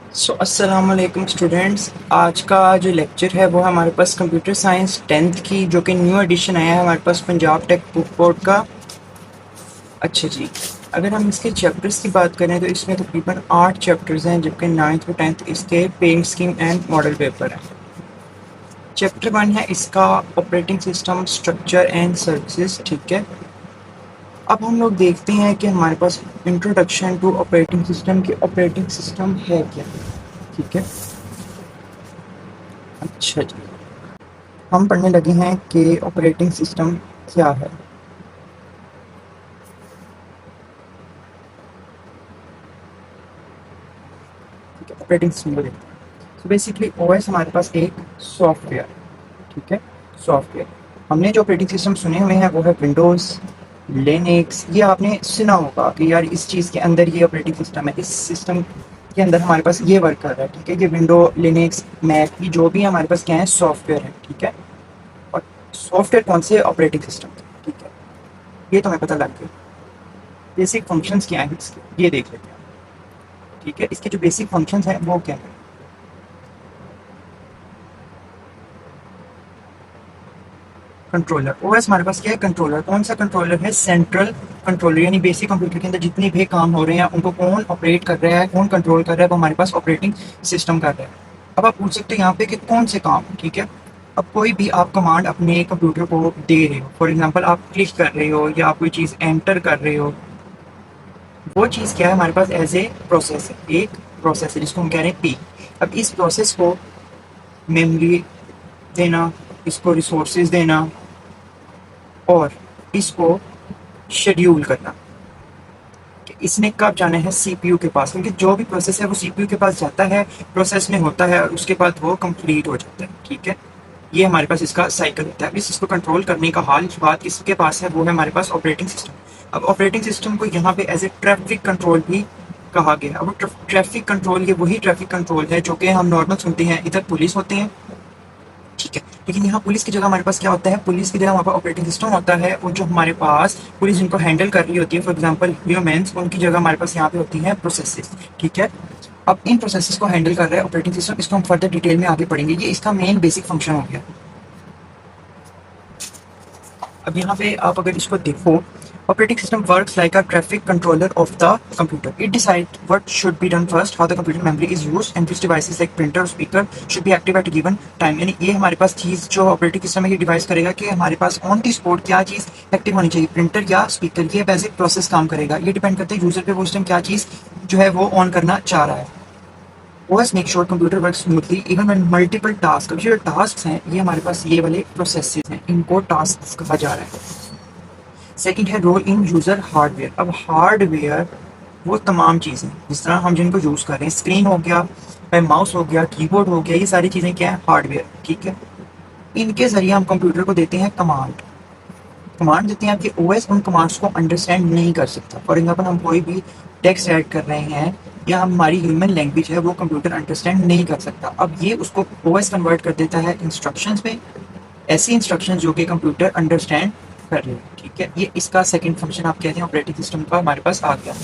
अस्सलाम वालेकुम स्टूडेंट्स। आज का जो लेक्चर है वो हमारे पास कंप्यूटर साइंस 10th की जो कि न्यू एडिशन आया है हमारे पास पंजाब टेक बुक बोर्ड का। अच्छा जी, अगर हम इसके चैप्टर्स की बात करें तो इसमें तकरीबन 8 चैप्टर्स हैं, जबकि 9th और 10th इसके paying scheme and model paper हैं। चैप्टर 1 है इसका operating system structure and services. ठीक है, अब हम लोग देखते हैं कि हमारे पास इंट्रोडक्शन टू ऑपरेटिंग सिस्टम की ऑपरेटिंग सिस्टम है क्या। ठीक है, अच्छा जी, हम पढ़ने लगे हैं कि ऑपरेटिंग सिस्टम क्या है। ठीक है, ऑपरेटिंग सिस्टम को देखते हैं। सो बेसिकली ओएस हमारे पास एक सॉफ्टवेयर। ठीक है, सॉफ्टवेयर। हमने जो ऑपरेटिंग सिस्टम सुने हुए हैं वो है विंडोज़, लिनक्स। ये आपने सुना होगा कि यार इस चीज़ के अंदर ये ऑपरेटिंग सिस्टम है, इस सिस्टम के अंदर हमारे पास ये वर्क कर रहा है। ठीक है, ये विंडो, लिनक्स, मैक, ये जो भी हमारे पास क्या है सॉफ्टवेयर है। ठीक है, और सॉफ्टवेयर कौन से ऑपरेटिंग सिस्टम के। ठीक है, ये तो हमें पता लग गया। बेसिक फंक्शंस क्या हैं इसके, ये देख लेते हैं। ठीक है, इसके जो बेसिक फंक्शंस हैं वो क्या है। कंट्रोलर, ओएस हमारे पास क्या है, कंट्रोलर। कौन सा कंट्रोलर है, सेंट्रल कंट्रोलर, यानी बेसिक कंप्यूटर के अंदर जितने भी काम हो रहे हैं उनको कौन ऑपरेट कर रहा है, कौन कंट्रोल कर रहा है, वो हमारे पास ऑपरेटिंग सिस्टम कर रहा है। अब आप पूछ सकते हो यहाँ पे कि कौन से काम। ठीक है, अब कोई भी आप कमांड अपने कंप्यूटर को दे रहे हो, फॉर एग्जांपल आप क्लिक कर रहे हो या आप कोई चीज़ एंटर कर रहे हो, वो चीज़ क्या है हमारे पास एज ए प्रोसेस है, एक प्रोसेस है जिसको हम कह रहे हैं पी। अब इस प्रोसेस को मेमोरी देना, इसको रिसोर्सेज देना और इसको शेड्यूल करना कि इसने कब जाना है सीपीयू के पास, क्योंकि जो भी प्रोसेस है वो सीपीयू के पास जाता है, प्रोसेस में होता है और उसके बाद वो कंप्लीट हो जाता है। ठीक है, ये हमारे पास इसका साइकिल होता है। इस इसको कंट्रोल करने का हाल बात किसके पास है, वो है हमारे पास ऑपरेटिंग सिस्टम। अब ऑपरेटिंग सिस्टम को यहाँ पे एज ए ट्रैफिक कंट्रोल भी कहा गया है। अब ट्रैफिक कंट्रोल, ये वही ट्रैफिक कंट्रोल है जो कि हम नॉर्मल सुनते हैं, इधर पुलिस होते हैं। ठीक है, लेकिन यहाँ पुलिस की जगह हमारे पास क्या होता है, पुलिस की जगह हमारे पास ऑपरेटिंग सिस्टम होता है। और जो हमारे पास पुलिस जिनको हैंडल कर रही होती है, फॉर एग्जांपल ह्यूमंस, उनकी जगह हमारे पास यहाँ पे होती है प्रोसेसेस। ठीक है, अब इन प्रोसेसेस को हैंडल कर रहा है ऑपरेटिंग सिस्टम। इसको हम फर्दर डिटेल में आगे पढ़ेंगे, ये इसका मेन बेसिक फंक्शन हो गया। अब यहाँ पे आप अगर इसको देखो, operating system works like a traffic controller of the computer. It decide what should be done first, how the computer memory is used and which devices like printer और speaker should be active at given time. यानी ये हमारे पास चीज़ जो operating system है ये device करेगा कि हमारे पास ऑन दी स्पॉट क्या चीज़ एक्टिव होनी चाहिए, प्रिंटर या स्पीकर। ये बेसिक प्रोसेस काम करेगा, ये डिपेंड करता है यूजर पे वो उस टाइम क्या चीज़ जो है वो ऑन करना चाह रहा है। OS make sure computer work smoothly even when multiple task. अब जो टास्क हैं ये हमारे पास ये वाले प्रोसेसेस हैं, इनको टास्क कहा जा रहा है। सेकंड है रोल इन यूज़र हार्डवेयर। अब हार्डवेयर वो तमाम चीज़ें जिस तरह हम जिनको यूज़ कर रहे हैं, स्क्रीन हो गया, माउस हो गया, कीबोर्ड हो गया, ये सारी चीज़ें क्या है, हार्डवेयर। ठीक है, इनके ज़रिए हम कंप्यूटर को देते हैं कमांड। कमांड देते हैं कि ओएस उन कमांड्स को अंडरस्टैंड नहीं कर सकता। फॉर एग्जांपल हम कोई भी टेक्स्ट ऐड कर रहे हैं या हमारी ह्यूमन लैंग्वेज है वो कंप्यूटर अंडरस्टैंड नहीं कर सकता। अब ये उसको ओएस कन्वर्ट कर देता है इंस्ट्रक्शंस में, ऐसी इंस्ट्रक्शंस जो कि कंप्यूटर अंडरस्टैंड कर रहे हैं। ठीक है, ये इसका सेकंड फंक्शन आप कहते हैं ऑपरेटिंग सिस्टम का हमारे पास आ गया।